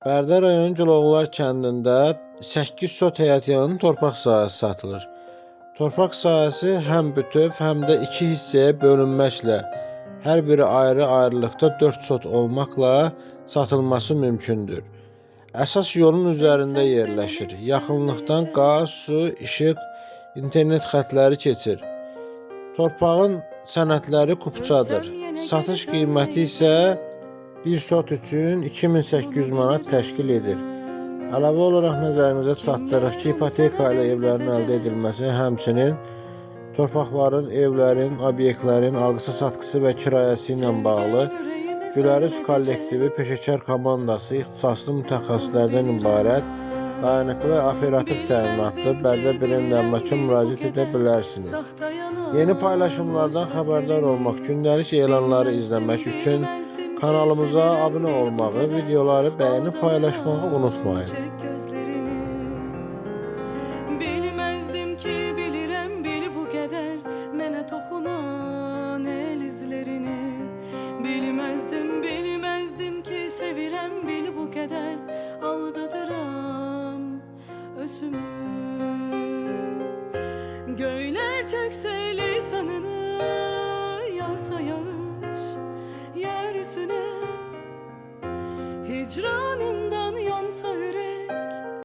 Bərdə rayon Güloğlar kəndində 8 sot həyətyanının torpaq sahəsi satılır. Torpaq sahəsi həm bütöv, həm də 2 hissəyə bölünməklə, hər biri ayrı-ayrılıqda 4 sot olmaqla satılması mümkündür. Əsas yolun üzərində yerləşir. Yaxınlıqdan qaz, su, işıq, internet xətləri keçir. Torpağın sənədləri kupçadır. Satış qiyməti isə 1 sot üçün 2800 manat təşkil edir. Əlavə olaraq nəzərinizə çatdırırıq ki, ipoteka ilə evlərin əldə edilməsi, həmçinin torpaqların, evlərin, obyektlərin alqısı-satqısı və kirayəsi ilə bağlı Gülərüz kollektivi peşəkar komandası ixtisaslı mütəxəssislərdən ibarət dayanıqlı və operativ təminatlı Bərdə Brend əmlaka müraciət edə bilərsiniz. Yeni paylaşımlardan xəbərdar olmaq, gündəlik elanları izləmək üçün kanalımıza abunə olmağı, videoları bəyənib paylaşmağı unutmayın. Bilmezdim ki bilirəm bil bu qədər mənə toxunan el izlərini. Bilmezdim ki sevirəm bil bu qədər aldadıram özümü. Göylər töksə lisanını yağsa yağış yeryüzüne, hicranından yansa